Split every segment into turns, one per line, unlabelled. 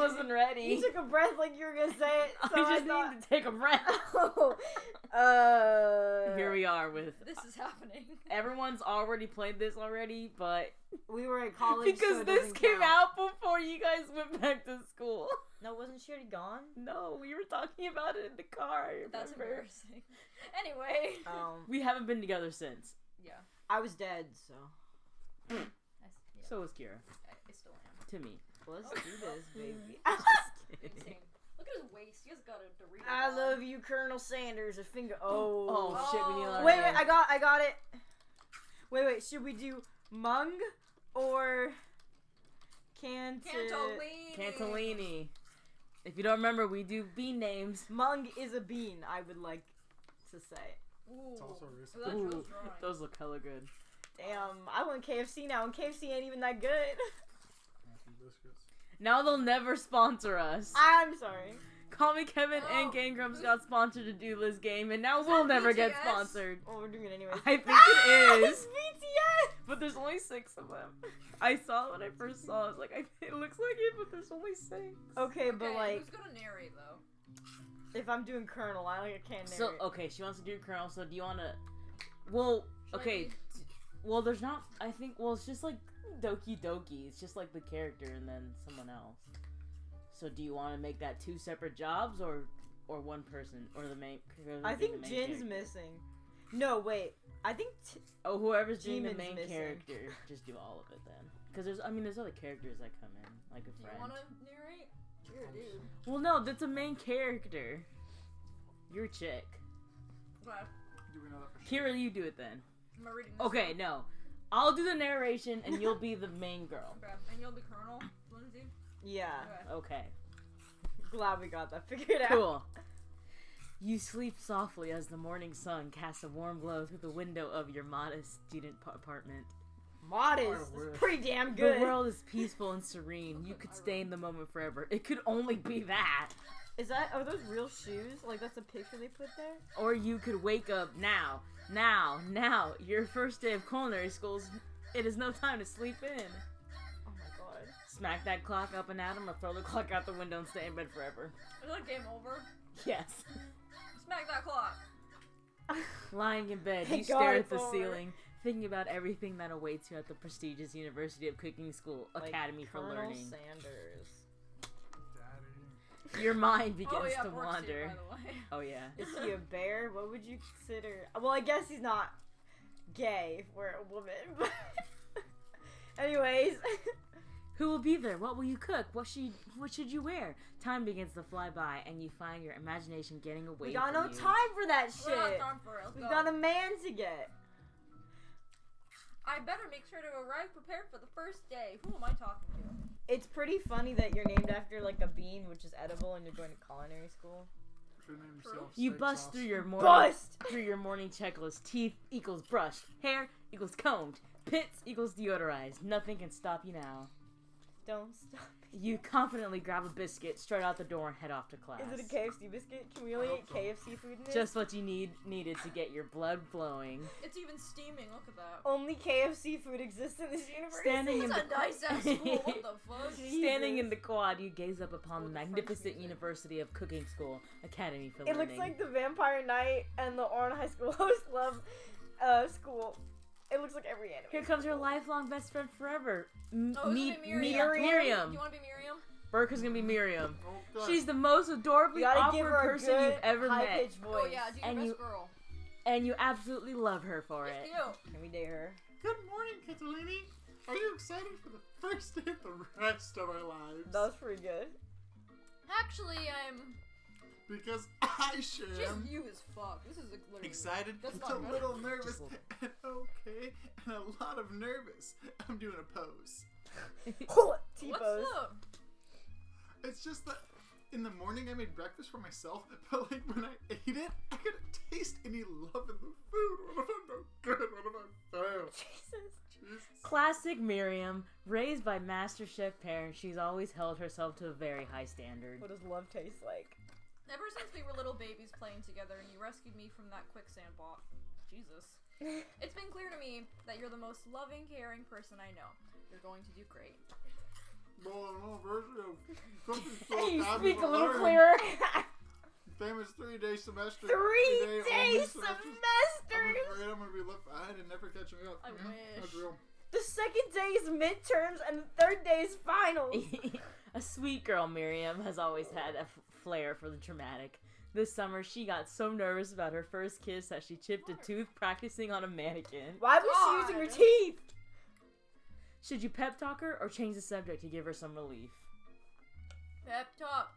wasn't ready.
You took a breath like you were gonna say it. So
I just needed to take a breath. Here we are with...
This is happening.
Everyone's already played this already, but...
We were at college,
because
so
this came out before you guys went back to school.
No, wasn't she already gone?
No, we were talking about it in the car.
That's embarrassing. Anyway.
We haven't been together since.
Yeah.
I was dead, so.
So was Kira.
I still am.
To me.
Let's do this, baby.
Insane. Look at his waist. He has got a Dorito.
I love you, Colonel Sanders. A finger.
Oh shit, we need to learn.
Wait, I got it. Wait, should we do Mung or
Cantillini. If you don't remember, we do bean names.
Mung is a bean, I would like to say.
Ooh.
It's also risky.
Ooh, those look hella good.
Damn, I want KFC now, and KFC ain't even that good.
Now they'll never sponsor us.
I'm sorry.
Call Me Kevin and Game Grumps got sponsored to do this game, and now we'll never get sponsored.
Well, we're doing it anyway.
I think it is.
It's BTS!
But there's only 6 of them. I saw it when I first saw it. I was like, it looks like it, but there's only 6.
Okay, but like...
Who's gonna narrate, though?
If I'm doing Colonel, I can't narrate.
So, okay, she wants to do Colonel, so do you want to... Well, okay. Well, there's not... I think... Well, it's just like Doki Doki. It's just like the character and then someone else. So do you want to make that 2 separate jobs or one person or the main?
I think Jin's missing. No, wait. I think.
Whoever's doing the main
missing.
character, just do all of it then. Because there's other characters that come in, like a friend.
You want to narrate? You're a dude.
Well, no, that's a main character. You're a chick.
Okay.
Do we know that for sure?
Kira, you do it then.
Am I reading this
Okay,
one?
no. I'll do the narration and you'll be the main girl.
Okay, and you'll be Colonel Lindsay?
Yeah.
Okay.
Glad we got that figured out.
Cool. You sleep softly as the morning sun casts a warm glow through the window of your modest student apartment.
Modest. It's pretty damn good.
The world is peaceful and serene. You could stay in the moment forever. It could only be that.
Are those real shoes? Like, that's a picture they put there?
Or you could wake up now. Your first day of culinary school. It is no time to sleep in.
Oh my god.
Smack that clock up and at him or throw the clock out the window and stay in bed forever.
Is that game over?
Yes.
Smack that clock.
Lying in bed,
Thank
you stare
God
at the
it's over.
ceiling, thinking about everything that awaits you at the prestigious University of Cooking School Academy for
Colonel
Learning.
Sanders.
Daddy.
Your mind begins to
Brooke's
wander.
here, by the way.
Oh yeah.
Is he a bear? What would you consider? Well, I guess he's not gay if we're a woman. Anyways.
Who will be there? What will you cook? What should you wear? Time begins to fly by, and you find your imagination getting away
We got
from
no
you.
time for that
We're not
shit.
done for it. Let's
We've
go.
got a man to get.
I better make sure to arrive prepared for the first day. Who am I talking to?
It's pretty funny that you're named after like a bean, which is edible, and you're going to culinary school.
You bust through your morning checklist. Teeth equals brushed. Hair equals combed. Pits equals deodorized. Nothing can stop you now.
Don't stop me.
You confidently grab a biscuit, straight out the door, and head off to class.
Is it a KFC biscuit? Can we only eat KFC food in this?
Just what you needed to get your blood flowing.
It's even steaming. Look at that.
Only KFC food exists in this universe.
Standing in
It's
the
a nice ass school. What the fuck?
Standing in the quad, you gaze up upon the magnificent University of Cooking School Academy for
It
Learning.
looks like the Vampire Knight and the Oran High School host love school. It looks like every anime.
Here comes your lifelong best friend forever.
Miriam.
Miriam.
Do you want to be Miriam?
Burke is gonna be Miriam.
Oh,
She's the most adorably
You gotta give
awkward
her a
person
good
you've ever met.
high-pitched voice.
Oh yeah, do your best girl.
And you absolutely love her for it.
It's cute.
Can we date her?
Good morning, Catalini. Are you excited for the first day of the rest of our lives?
That was pretty good.
Actually, I'm
Because I
just
am
you as fuck. This is literally
excited,
That's
and
not
a
good.
little nervous,
Just a little.
and okay, and a lot of nervous. I'm doing a pose.
T-pose.
What's up?
It's just that in the morning I made breakfast for myself, but like when I ate it, I couldn't taste any love in the food. What if I'm no good? What if I fail? Jesus.
Classic Miriam, raised by MasterChef parents, she's always held herself to a very high standard.
What does love taste like?
Ever since we were little babies playing together and you rescued me from that quicksand bot, Jesus. It's been clear to me that you're the most loving, caring person I know. You're going to do great.
anniversary of cooking
Can
school.
you
Time
speak
to
a little
learn.
clearer?
Famous 3-day semester.
3-day
semesters. I'm
semesters!
afraid I'm gonna be left behind and never catching up.
I
That's
wish.
real.
The second day is midterms and the third day is finals.
A sweet girl, Miriam, has always had a flair for the dramatic. This summer, she got so nervous about her first kiss that she chipped a tooth practicing on a mannequin.
Why was she using her teeth?
Should you pep talk her or change the subject to give her some relief?
Pep talk.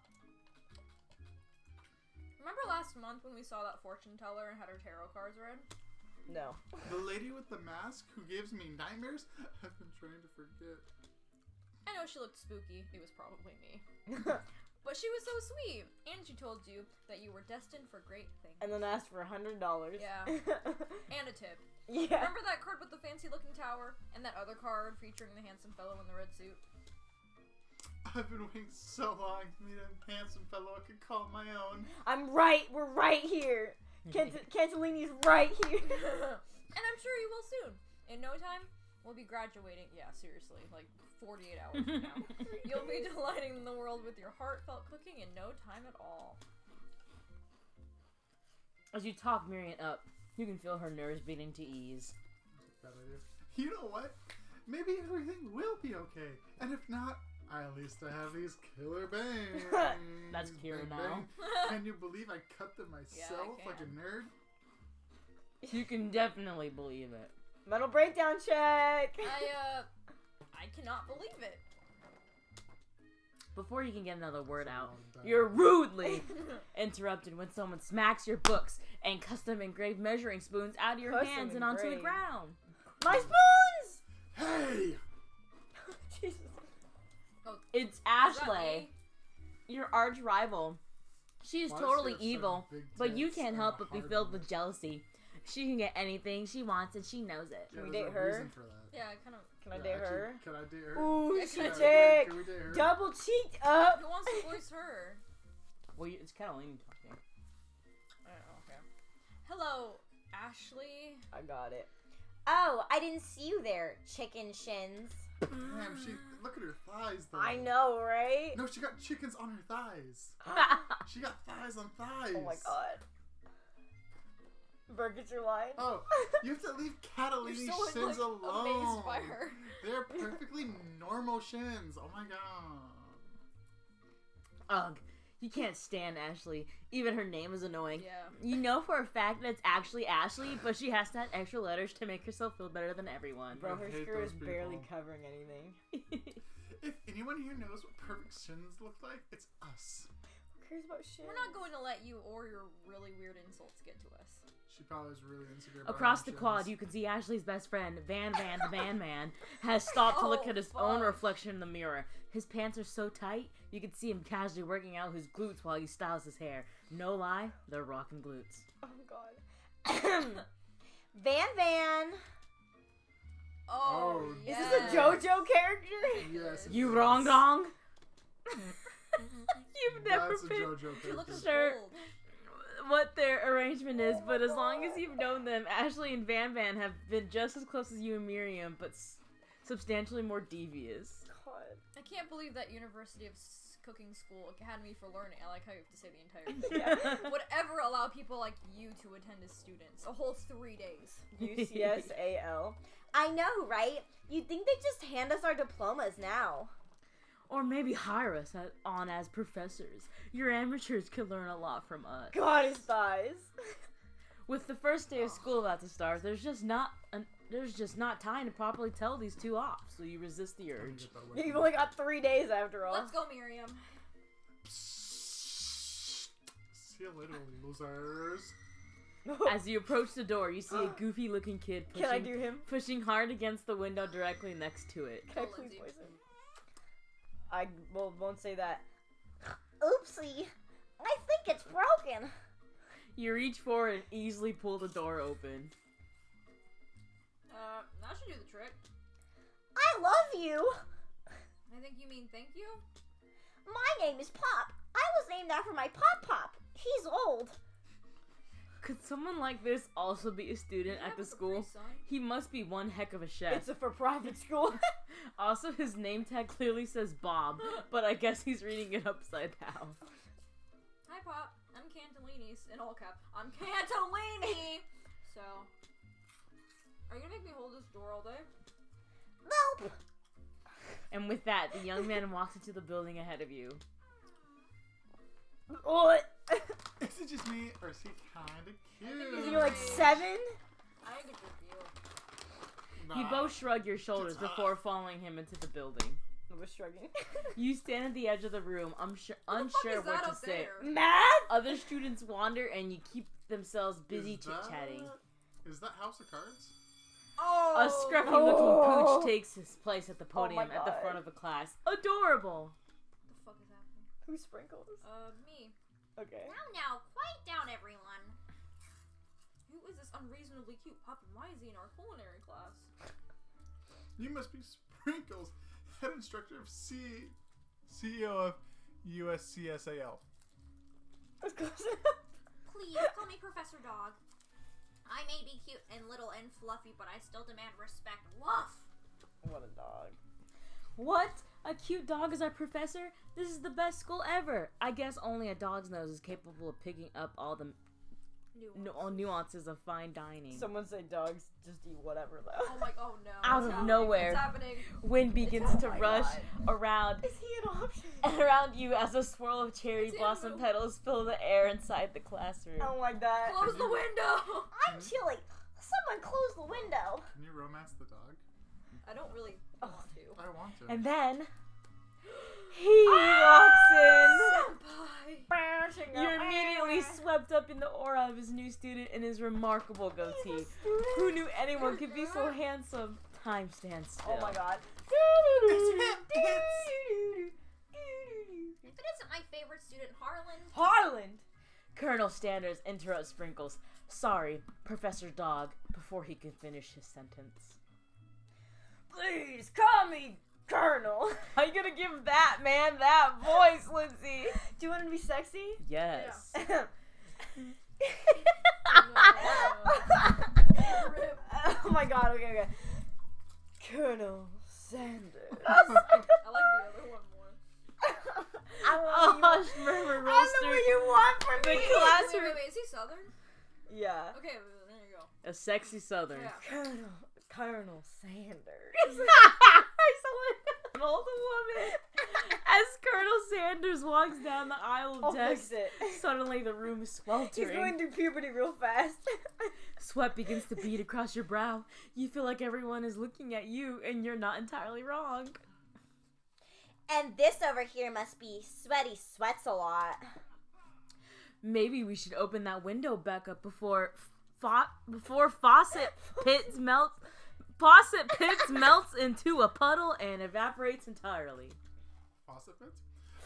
Remember last month when we saw that fortune teller and had her tarot cards read?
No.
The lady with the mask who gives me nightmares? I've been trying to forget.
I know she looked spooky. It was probably me. But she was so sweet. And she told you that you were destined for great things.
And then asked for $100.
Yeah. And a tip.
Yeah.
Remember that card with the fancy looking tower? And that other card featuring the handsome fellow in the red suit?
I've been waiting so long to meet a handsome fellow I could call my own.
I'm right. We're right here. Cantellini's right here.
And I'm sure you will soon. In no time, we'll be graduating. Yeah, seriously. Like 48 hours from now. You'll be delighting the world with your heartfelt cooking in no time at all.
As you talk Miriam up, you can feel her nerves beating to ease.
Bad idea. You know what? Maybe everything will be okay. And if not, at least I have these killer bangs.
That's Kira
Bang,
now.
bang. Can you believe I cut them myself like a nerd?
You can definitely believe it.
Mental breakdown check.
I cannot believe it.
Before you can get another word out, you're rudely interrupted when someone smacks your books and custom engraved measuring spoons out of your
Custom
hands and onto the
engraved.
ground.
My spoons!
Hey!
Jesus.
It's
Is that
Ashley,
me?
your arch rival. She is
Why
totally
does she have
evil,
such big
but you
tits
can't
and
help
a
but be
heart
filled
on
with
it?
jealousy. She can get anything she wants and she knows it.
Can we
there's
date
a
her?
reason for that.
Yeah, I kind of.
Can I
Yeah,
date
actually,
her?
Can I date her?
Ooh,
Yeah,
she
can I-
chick.
Can we date her?
Double cheeked up.
Who wants to voice her?
Well, it's kind of leaning talking.
Oh, okay. Hello, Ashley.
I got it.
Oh, I didn't see you there, chicken shins.
Damn, look at her thighs though.
I know, right?
No, she got chickens on her thighs. She got thighs on thighs.
Oh my god. Burgers your line.
Oh, you have to leave Catalini's
You're so
shins alone.
amazed by her.
They're perfectly normal shins. Oh my god.
Ugh, you can't stand Ashley. Even her name is annoying.
Yeah.
You know for a fact that it's actually Ashley, but she has to add extra letters to make herself feel better than everyone.
Bro,
I
her
hate
skirt is
those
barely
people.
covering anything.
If anyone here knows what perfect shins look like, it's us.
Who cares about shit?
We're not going to let you or your really weird insults get to us.
She probably is really insecure about
Across
her
the quad,
shins.
you can see Ashley's best friend, Van the Van Man, has stopped to look at his own
fuck.
reflection in the mirror. His pants are so tight, you can see him casually working out his glutes while he styles his hair. No lie, they're rocking glutes.
Oh god.
Van.
Oh,
Oh,
Is
yes.
this a JoJo character?
Yes. it
You
is.
wrong dong? You've never
That's a
been
JoJo
You look
character.
Sure.
old.
what their arrangement is,
Oh my
but as long
God.
as you've known them, Ashley and Van have been just as close as you and Miriam, but substantially more devious.
God.
I can't believe that University of Cooking School Academy for Learning. I like how you have to say the entire thing. Would ever allow people like you to attend as students. A whole 3 days.
UCSAL.
I know, right? You'd think they'd just hand us our diplomas now.
Or maybe hire us on as professors. Your amateurs could learn a lot from us.
God, his thighs.
With the first day of school about to start, there's just not time to properly tell these two off, so you resist the
Let me
urge.
get that away
You've
from
only got 3 days after all.
Let's go, Miriam.
See you later, losers.
As you approach the door, you see a goofy-looking kid
Can I do him?
pushing hard against the window directly next to it.
Can I
Go,
please
Lindsay.
voice him? I won't say that.
Oopsie. I think it's broken.
You reach forward and easily pull the door open.
That should do the trick.
I love you.
I think you mean thank you?
My name is Pop. I was named after my Pop. He's old.
Could someone like this also be a student
You
at the
have a
school?
Capri Sun.
He must be one heck of a chef.
It's a for-profit school.
Also, his name tag clearly says Bob, but I guess he's reading it upside down.
Hi, Pop. I'm Cantellini's in all caps. I'm Cantellini. So, are you gonna make me hold this door all day?
Nope.
And with that, the young man walks into the building ahead of you.
What?
Is it just me, or is he kind of cute?
Is he like 7?
I think it's with you.
You both shrug your shoulders before following him into the building.
I was shrugging.
You stand at the edge of the room, unsure
What
what to say.
there?
Math?
Other students wander and you keep themselves busy chit-chatting.
Is that House of Cards?
Oh!
A scruffy-looking pooch takes his place at the
Oh my
podium at the
God.
front of the class. Adorable!
What the fuck is happening?
Who sprinkles?
Me.
Okay.
Now, quiet down, everyone.
Who is this unreasonably cute pup and why is he in our culinary class?
You must be Sprinkles, head instructor of CEO of USCSAL.
That's close enough.
Please call me Professor Dog. I may be cute and little and fluffy, but I still demand respect. Woof!
What a dog.
What? A cute dog is our professor? This is the best school ever! I guess only a dog's nose is capable of picking up all the nuances of fine dining.
Someone say dogs just eat whatever though.
Oh my, oh no.
Out
What's
of
happening?
nowhere.
What's happening?
Wind begins to
my
rush
God.
around
Is he an option?
around you as a swirl of cherry
It's
blossom
Andrew.
petals fill the air inside the classroom.
I don't like that.
Close the window!
I'm chilly. Someone close the window.
Can you romance the dog?
I don't really want to.
I want to.
And then he walks in.
Senpai!
You're immediately swept up in the aura of his new student and his remarkable goatee. Who knew anyone could be so handsome? Time stands still.
Oh my God.
If it isn't my favorite student, Harlan.
Harlan.
Colonel Standers interrupts Sprinkles. Sorry, Professor Dog, before he can finish his sentence.
Please call me Colonel.
How you gonna give that man that voice, Lindsay?
Do you want him to be sexy?
Yes.
Oh my God. Okay. Colonel Sanders.
I like the other one more.
A hush murmur
I
rolls
don't know
through
what you want from
the
me.
classroom.
Wait, is he southern?
Yeah.
Okay, there you go.
A sexy southern.
Yeah.
Colonel Sanders.
An old woman. As Colonel Sanders walks down the aisle
I'll
of desks,
fix it.
suddenly the room is
He's
sweltering.
going through puberty real fast.
Sweat begins to bead across your brow. You feel like everyone is looking at you, and you're not entirely wrong.
And this over here must be Sweaty Sweats a lot.
Maybe we should open that window back up before faucet pits melts into a puddle and evaporates entirely.
Faucet pits?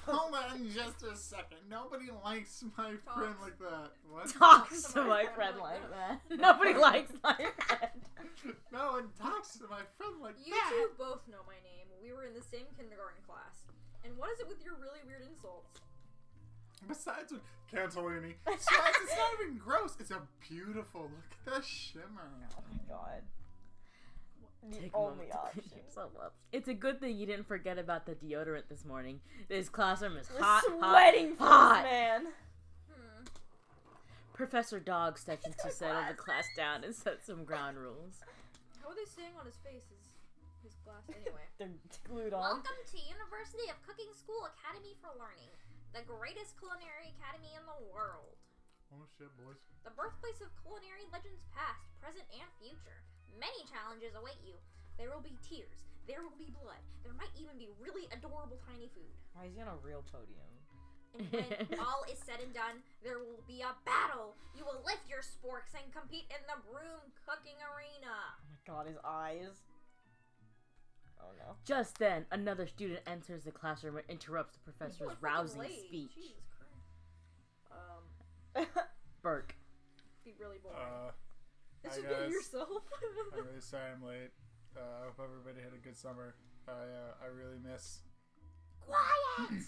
Hold on just a second. Nobody likes my friend like that. What?
Talks to my friend like that. Nobody likes my friend.
No one talks to my friend like
You
that.
two both know my name. We were in the same kindergarten class. And what is it with your really weird insults?
Besides with Cantellini, besides, it's not even gross. It's a beautiful. Look at the shimmer.
Oh my God. The
Take a
only
moment to
option.
clean yourself up. It's a good thing you didn't forget about the deodorant this morning. This classroom is
We're
hot,
sweating for
hot.
this man.
Professor Dog steps in to
It's
settle
our
the class down and set some ground rules.
How are they staying on his face? His glass anyway.
They're glued on.
Welcome to University of Cooking School Academy for Learning, the greatest culinary academy in the world.
Oh shit, boys.
The birthplace of culinary legends past, present, and future. Many challenges await you. There will be tears. There will be blood. There might even be really adorable tiny food.
Why is he on a real podium?
And when all is said and done, there will be a battle. You will lift your sporks and compete in the broom cooking arena.
Oh my God, his eyes. Oh no.
Just then, another student enters the classroom and interrupts the professor's
We're fucking
rousing
late.
speech.
Jesus Christ.
Burke.
Be really boring.
Hi
It's just
guys.
being yourself.
I'm really sorry I'm late. I hope everybody had a good summer. I really miss.
Quiet!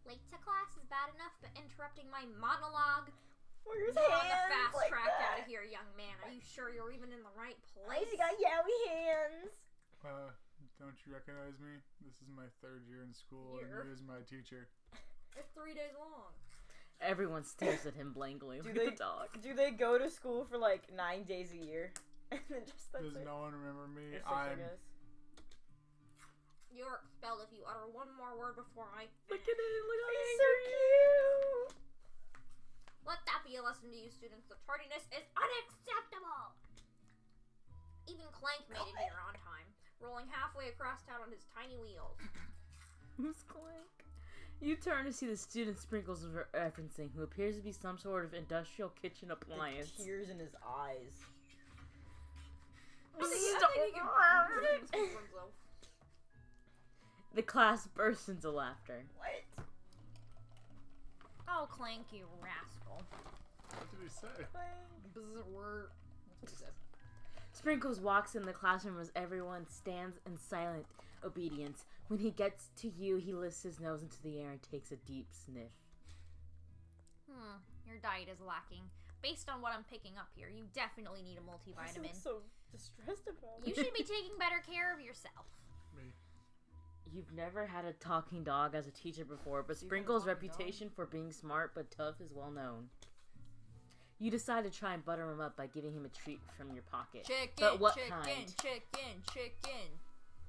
Late to class is bad enough, but interrupting my monologue.
Where's
You're on the
hands
fast
like
track
that?
out of here, young man. Are you sure you're even in the right
Why
place?
has he got yowie hands?
Don't you recognize me? This is my 3rd year in school, and
Year?
he is my teacher.
It's 3 days long.
Everyone stares at him blankly like a dog.
Do they go to school for like 9 days a year? And then just that's
Does
it?
no one remember me?
Or 6, I guess.
You're expelled if you utter one more word before I
Look at it, look how
He's
angry.
so cute.
Let that be a lesson to you students. The tardiness is unacceptable! Even Clank made it here on time, rolling halfway across town on his tiny wheels.
Who's Clank? You turn to see the student Sprinkles is referencing, who appears to be some sort of industrial kitchen appliance.
The tears in his eyes.
I think he can speak for himself.
The class bursts into laughter.
What?
Oh, Clank, you rascal.
What did he say?
Bzzz-word. That's what he said.
Sprinkles walks in the classroom as everyone stands in silent obedience. When he gets to you, he lifts his nose into the air and takes a deep sniff.
Your diet is lacking. Based on what I'm picking up here, you definitely need a multivitamin.
I'm so distressed about it.
You should be taking better care of yourself.
Me.
You've never had a talking dog as a teacher before, but
So you've
Sprinkles'
had a talking
reputation for being smart but tough is well known. You decide to try and butter him up by giving him a treat from your pocket.
Chicken,
But what
chicken,
kind?
chicken.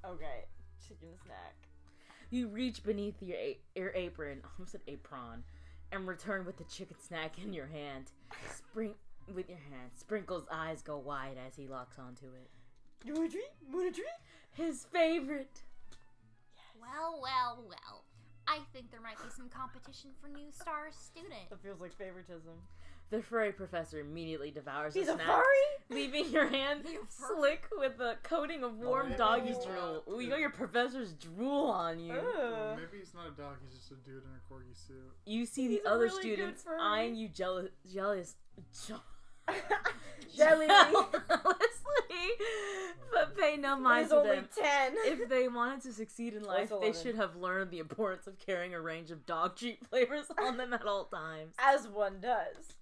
Okay, chicken snack.
You reach beneath your apron, almost said apron, and return with the chicken snack in your hand. Sprinkles' eyes go wide as he locks onto it.
You want a treat? Want a treat?
His favorite.
Well, well, well. I think there might be some competition for new star student.
That feels like favoritism.
The furry professor immediately devours
He's
the
a
snack,
furry?
leaving your hand
You furry.
slick with a coating of warm
maybe
doggy
he's
drool.
not-
Ooh, you got your professor's drool on you.
Ugh.
Maybe he's not a dog, he's just a dude in a corgi suit.
You see
He's
the
a
other
really good
students
furry.
eyeing you jealously,
Jelly.
but pay no
He's
mind to
only
them.
10.
If they wanted to succeed in life,
That's
they
11.
should have learned the importance of carrying a range of dog treat flavors on them at all times.
As one does.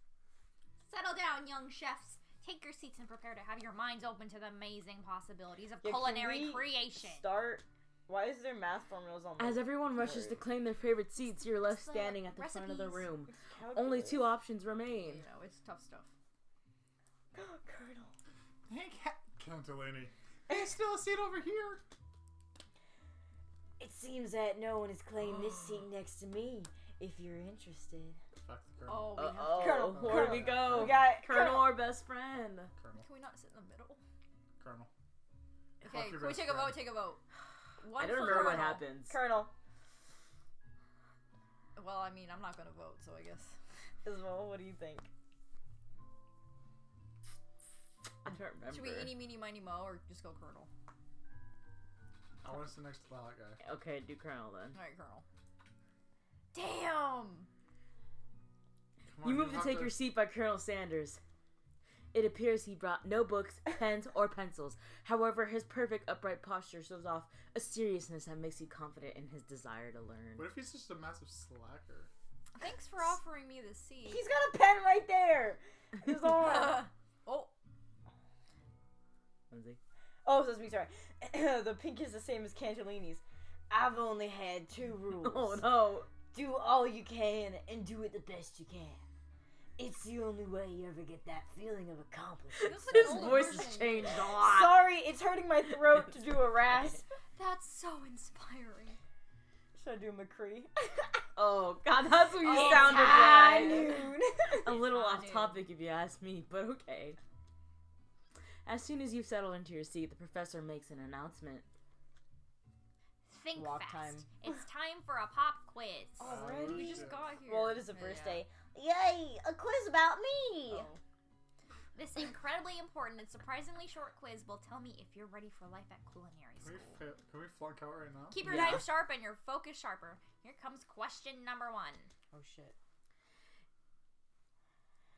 Settle down, young chefs. Take your seats and prepare to have your minds open to the amazing possibilities of
Yeah, can
culinary
we
creation.
Start. Why is there math formulas on
As
the
everyone rushes to claim their favorite seats, you're left
It's the
standing at the front of the
recipes.
room.
It's
Only
calculus.
2 options remain.
You know, it's tough stuff.
Colonel.
Hey, Cantilini. Hey, still a seat over here.
It seems that no one has claimed this seat next to me. If you're interested.
Fuck the colonel.
Oh, we have to.
Oh,
Colonel,
where do we
Colonel.
go?
We got
Colonel or best friend?
Colonel.
Can we not sit in the middle?
Colonel.
Okay,
Fuck your
can we
best
take a vote?
friend.
Take a vote. One
I don't
for
remember what
Colonel.
happens.
Colonel.
Well, I mean, I'm not gonna vote, so I guess.
Isabel, what do you think?
I don't remember.
Should we eeny, meeny, miny, mo, or just go Colonel?
I want to sit next to the hot guy.
Okay, do Colonel then.
Alright, Colonel. Damn!
Come on,
You move to
have
take your seat by Colonel Sanders. It appears he brought no books, pens, or pencils. However, his perfect upright posture shows off a seriousness that makes you confident in his desire to learn.
What if he's just a massive slacker?
Thanks for offering me the seat.
He's got a pen right there. His arm.
Oh,
Lindsay.
Oh, that's me. Sorry. The pink is the same as Cantilini's. I've only had 2 rules.
Oh no.
Do all you can and do it the best you can. It's the only way you ever get that feeling of accomplishment.
Looks like
His
an older
voice has
version.
changed a lot.
Sorry, it's hurting my throat to do a rasp.
that's so inspiring.
Should I do a McCree?
Oh god, that's what you
It's
sounded
high
like.
noon.
A little
High
off
noon.
topic if you ask me, but okay. As soon as you've settled into your seat, the professor makes an announcement.
Think
Walk
fast.
time.
It's time for a pop quiz.
Already?
We just got here.
Well, it is the first
Yeah.
day. Yay! A quiz about me!
Oh.
This incredibly important and surprisingly short quiz will tell me if you're ready for life at culinary
Can
school.
we flunk out right now?
Keep your
Yeah.
knife sharp and your focus sharper. Here comes question number 1.
Oh shit.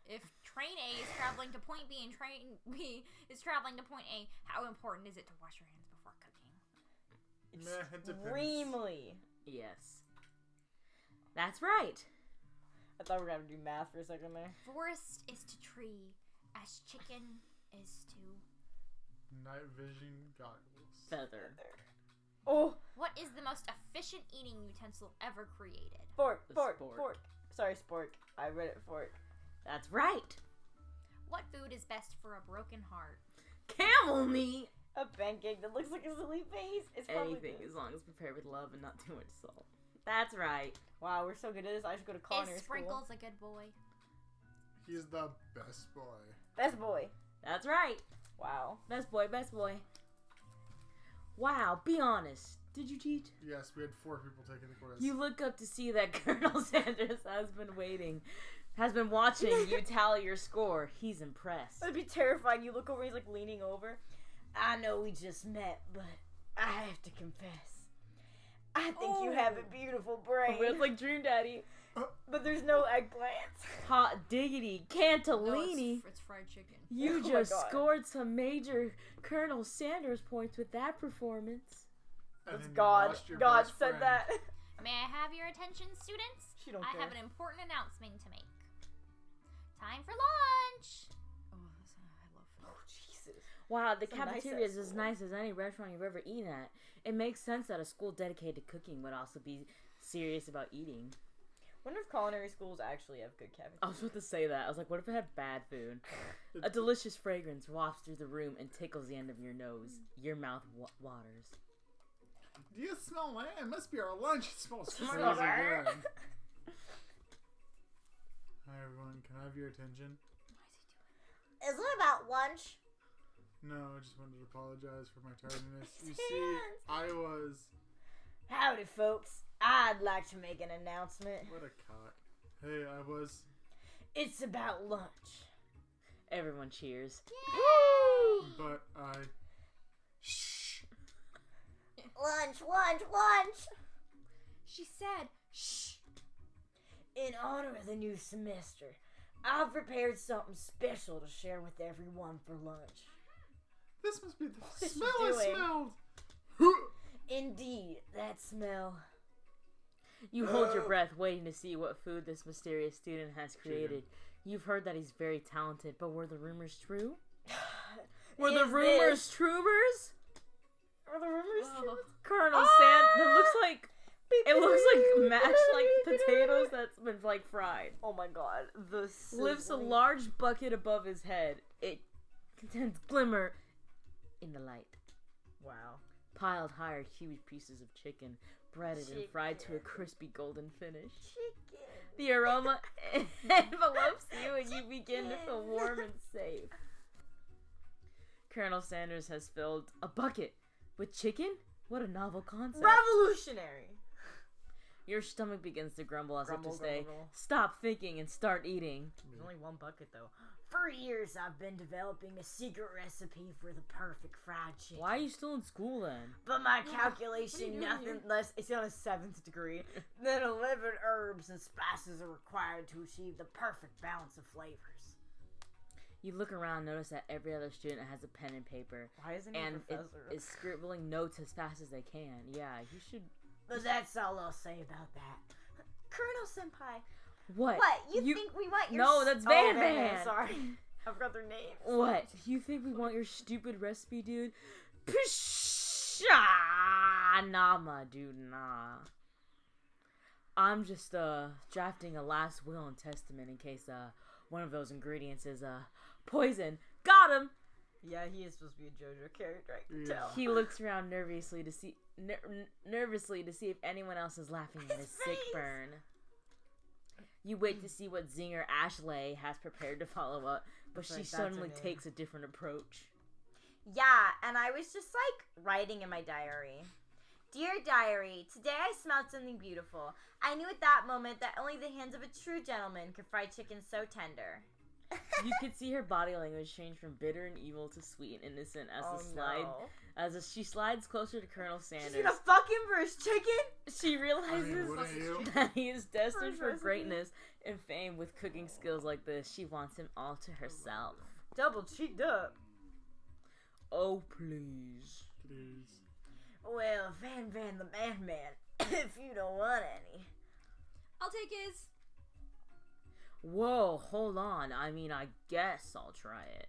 If
Train A is traveling to point B and train B is traveling to point A, how important is it to wash your hands before cooking?
Meh, it depends.
Extremely.
Yes. That's right.
I thought we were gonna do math for a second there.
Forest is to tree as chicken is to
Night vision goggles.
Feather.
Oh,
What is the most efficient eating utensil ever created?
fork.
The
Fork.
spork.
Fork. Sorry, spork. I read it fork.
That's right.
What food is best for a broken heart?
Camel meat.
A pancake that looks like a silly face. It's probably
Anything
this.
as long as prepared with love and not too much salt. That's right.
Wow, we're so good at this. I should go to culinary
Is
school.
Sprinkles a good boy?
He's the best boy.
Best boy.
That's right.
Wow.
Best boy, best boy. Wow, be honest. Did you cheat?
Yes, we had 4 people taking the quiz.
You look up to see that Colonel Sanders has been watching you tally your score. He's impressed.
That'd be terrifying. You look over, he's like leaning over. I know we just met, but I have to confess. I think you have a beautiful brain.
It's like Dream Daddy.
But there's no eggplants.
Hot diggity, Cantellini.
No, it's fried chicken.
You
Oh my
just
God.
scored some major Colonel Sanders points with that performance.
And
That's
then you
God.
lost your
God
best
said
friend.
that.
May I have your attention, students?
She don't
I
care.
have an important announcement to make. Time for lunch!
Oh, I love food.
Oh, Jesus.
Wow, the
It's a nice
cafeteria is
ass
as
school.
nice as any restaurant you've ever eaten at. It makes sense that a school dedicated to cooking would also be serious about eating.
Wonder if culinary schools actually have good cafeterias.
I was about to say that. I was like, what if it had bad food? A delicious fragrance wafts through the room and tickles the end of your nose. Your mouth waters.
Do you smell that? It must be our lunch. It smells crazy
Smell that?
good. Hi everyone, can I have your attention?
Is it about lunch?
No, I just wanted to apologize for my tardiness.
His
You see,
hands.
I was...
Howdy, folks. I'd like to make an announcement.
What a cock. Hey, I was...
It's about lunch.
Everyone cheers.
Woo!
But I... Shh.
Lunch, lunch, lunch!
She said, shh!
In honor of the new semester, I've prepared something special to share with everyone for lunch.
This must be the
is she
smell I
doing?
smelled.
Indeed, that smell.
You hold your breath, waiting to see what food this mysterious student has created. You've heard that he's very talented, but were the rumors true? Were the
Is
rumors truebers?
Are the rumors
Oh.
true?
Colonel Sand. It looks like mashed like potatoes that's been like fried.
Oh my god, the
Lifts a
sizzling-
large bucket above his head. It contains glimmer in the light.
Wow.
Piled high are huge pieces of chicken, breaded and fried to a
Chicken.
crispy golden finish.
Chicken.
The aroma envelopes you and you begin to feel warm and safe. Colonel Sanders has filled a bucket with chicken? What a novel concept.
Revolutionary.
Your stomach begins to grumble as
Grumble,
if to say,
grumble.
stop thinking and start eating.
There's only one bucket though. For years, I've been developing a secret recipe for the perfect fried chicken.
Why are you still in school then?
But my
What are you
calculation,
doing
nothing
here?
less. It's on a 7th degree. Than 11 herbs and spices are required to achieve the perfect balance of flavors.
You look around and notice that every other student has a pen and paper
Why isn't he a
and
professor?
is scribbling notes as fast as they can. Yeah, you should...
But that's all I'll say about that. Colonel Senpai.
What?
What? You think we want your...
No, that's
Oh,
Van
Van
Van.
Sorry. I forgot their name.
What? You think we want your stupid recipe, dude? Pshaw! Nama, dude, nah. I'm just, drafting a last will and testament in case, one of those ingredients is, poison. Got him!
Yeah, he is supposed to be a JoJo character, I can
Yeah.
tell.
He looks around nervously to see if anyone else is laughing at his sick
face.
burn. You wait to see what zinger Ashley has prepared to follow up, but
That's
she
right, that's her
suddenly
name.
takes a different approach.
Yeah, and I was just like writing in my diary. Dear diary, today I smelled something beautiful. I knew at that moment that only the hands of a true gentleman could fry chicken so tender.
You could see her body language change from bitter and evil to sweet and innocent as she slides closer to Colonel
She's
Sanders.
gonna fuck him for his chicken?
She realizes
wouldn't you?
that he is destined
his
for
recipe?
greatness and fame with cooking skills like this. She wants him all to herself.
Double cheeked up.
Oh, please.
Please.
Well, Van Van the Man, if you don't want any.
I'll take his.
Whoa, hold on. I mean, I guess I'll try it.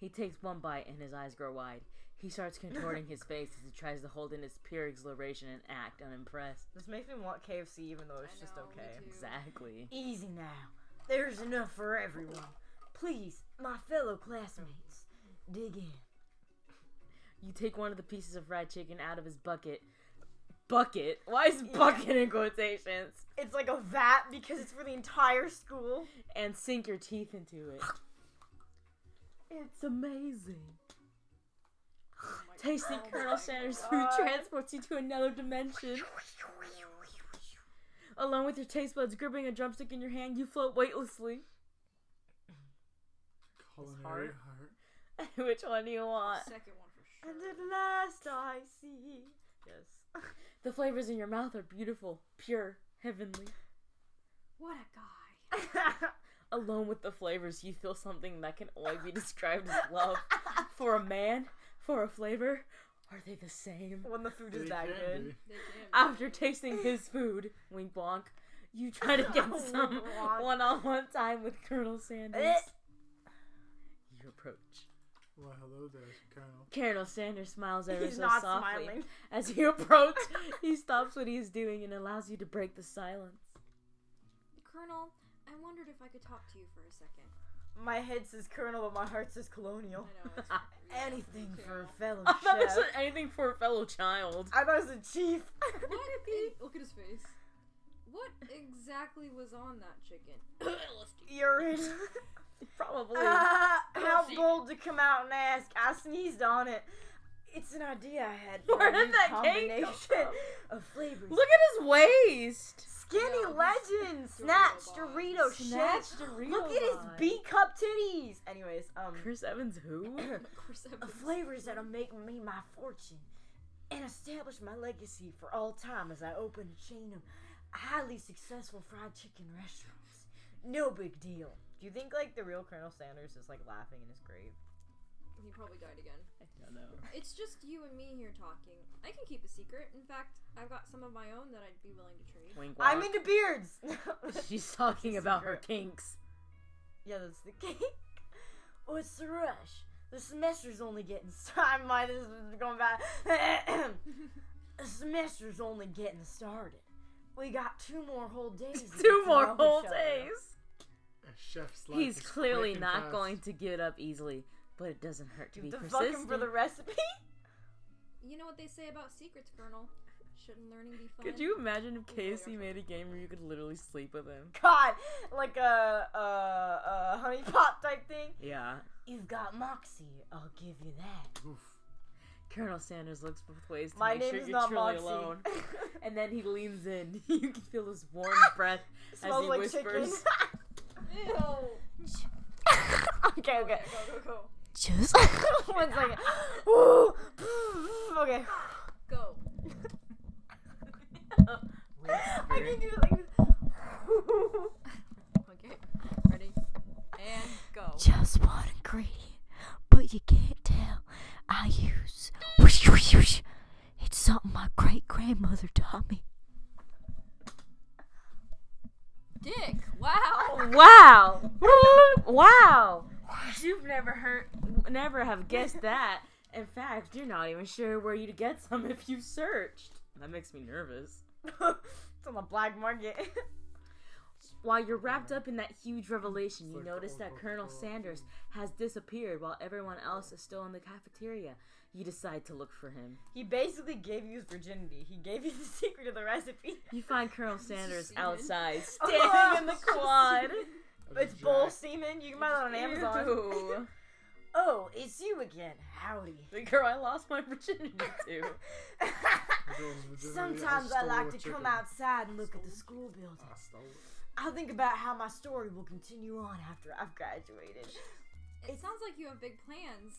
He takes one bite and his eyes grow wide. He starts contorting his face as he tries to hold in his pure exhilaration and act unimpressed.
This makes me want KFC even though it's just
know, me
okay.
too.
Exactly.
Easy now. There's enough for everyone. Please, my fellow classmates, dig in.
You take one of the pieces of fried chicken out of his bucket. Bucket? Why is bucket in quotations?
It's like a vat because it's for the entire school.
And sink your teeth into it. It's amazing. Tasting Colonel Sanders' food transports you to another dimension. Along with your taste buds gripping a drumstick in your hand, you float weightlessly.
Culinary heart.
Which one do you want?
Second one for sure.
And at last I see. Yes.
The flavors in your mouth are beautiful, pure, heavenly.
What a guy.
Alone with the flavors, you feel something that can only be described as love. For a man, for a flavor, are they the same?
When the food is
They
that
can
good.
be.
They can.
After tasting his food, wink bonk, you try to get some
Wink bonk.
one-on-one time with Colonel Sanders. You approach.
Well, hello there, Colonel.
Colonel Sanders smiles ever
He's
so
not
softly.
smiling.
As you approach, he stops what he is doing and allows you to break the silence.
Colonel, I wondered if I could talk to you for a second.
My head says Colonel, but my heart says Colonial.
I know. It's
Anything
okay.
for a fellow
I thought it
chef.
said anything for a fellow child.
I thought it was a chief.
What? Look at his face. What exactly was on that chicken?
Urine.
Probably.
How bold to come out and ask. I sneezed on it. It's an idea I had for
Where
a
did
new
that cake
combination
come from?
of flavors.
Look at his waist.
Skinny
No,
legend,
Dorito
snatch
vibes.
Dorito
Snatch
shit.
Dorito
Look at his
vibes.
B cup titties. Anyways,
Chris Evans who?
Chris Evans.
flavors that'll make me my fortune and establish my legacy for all time as I open a chain of highly successful fried chicken restaurants. No big deal. Do you think like the real Colonel Sanders is like laughing in his grave?
He probably died again.
I don't know.
It's just you and me here talking. I can keep a secret. In fact, I've got some of my own that I'd be willing to trade.
Wink
I'm
walk.
into beards.
She's talking about her
Secret.
kinks.
Yeah, that's the cake. What's the rush? The semester's only getting started. This is going back. The semester's only getting started. We got 2 more whole days. to get
2
to
more
know
whole
each other.
days.
A chef's life
He's
is
clearly
quick and
not
fast.
going to give it up easily, but it doesn't hurt to
You
be
have to fuck him
persistent.
for the recipe?
You know what they say about secrets, Colonel? Shouldn't learning be fun?
Could you imagine if
Oh, yeah,
KFC made a game where you could literally sleep with him?
God, like a honey pot type thing.
Yeah.
You've got moxie. I'll give you that.
Oof.
Colonel Sanders looks both ways to
My
make
name
sure
is
you're
not
truly
Moxie.
alone. And then he leans in. You can feel his warm breath as
Smells
he
like
whispers.
Ew.
Okay, okay.
Go.
Just 1 second. Ooh. Okay.
Go.
I can do it like this.
Okay. Ready? And go.
Just one ingredient, but you can't tell. I use whoosh, whoosh, whoosh. It's something my great grandmother taught me.
Dick. Wow.
Wow! Wow! You've never have guessed that. In fact, you're not even sure where you'd get some if you searched. That makes me nervous.
It's on the black market.
While you're wrapped up in that huge revelation, you
It's like
notice
the
that
old
Colonel
Coca-Cola
Sanders has disappeared while everyone else is still in the cafeteria. You decide to look for him.
He basically gave you his virginity. He gave you the secret of the recipe.
You find Colonel Sanders
Semen.
outside,
Oh,
standing in the quad.
It's bull semen. You can buy that on Amazon.
Ew.
Oh, it's you again. Howdy.
The girl I lost my virginity to.
Sometimes I like to come outside and look at the school building.
I stole it.
I'll think about how my story will continue on after I've graduated.
It sounds like you have big plans.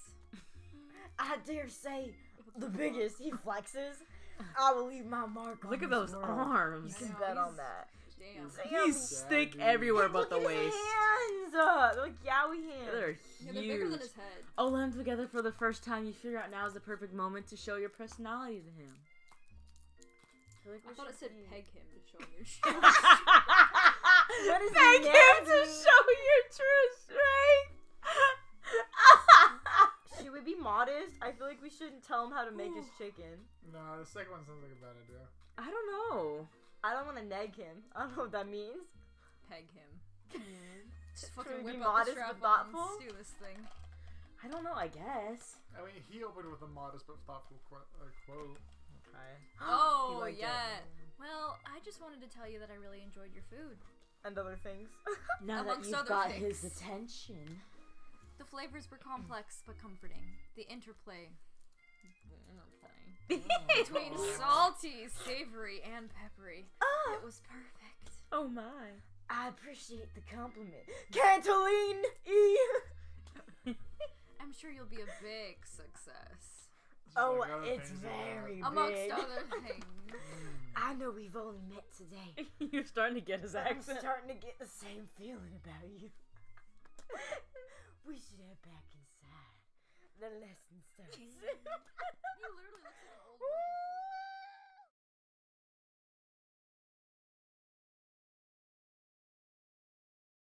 I dare say the biggest. He flexes. I will leave my mark on
Look at
this
those
world.
arms.
You can
I know,
bet on
he's-
that.
Damn.
He's thick
Daddy.
everywhere but the
Look at his
waist.
hands. They're like yowie hands.
They're
Yeah, they're bigger
huge.
than his head.
All them together for the first time, you figure out now is the perfect moment to show your personality to him.
I thought it said peg him to show him your shit.
What is
Thank him to
nasty?
show your true strength.
shouldn't tell him how to make his chicken.
No, the second one sounds like a bad idea.
I don't know.
I don't want to neg him. I don't know what that means.
Peg him. Just
Should
fucking
we be
whip out the
modest
strap
but thoughtful?
on. Let's do this thing.
I don't know. I guess.
I mean, he opened with a modest but thoughtful quote.
Okay.
Oh,
liked
yeah.
it.
Well, I just wanted to tell you that I really enjoyed your food.
And other things.
Now that
Amongst
you've
other
got
things.
his attention.
The flavors were complex but comforting. The interplay between salty, savory, and peppery.
Oh.
It was perfect.
Oh my.
I appreciate the compliment. Cantaline E!
I'm sure you'll be a big success.
Oh,
Like other
it's
things
very big.
Amongst other things.
I know we've only met today.
You're starting to get his
I'm
accent.
starting to get the same feeling about you. We should head back inside. The lesson starts.
He literally looks like an old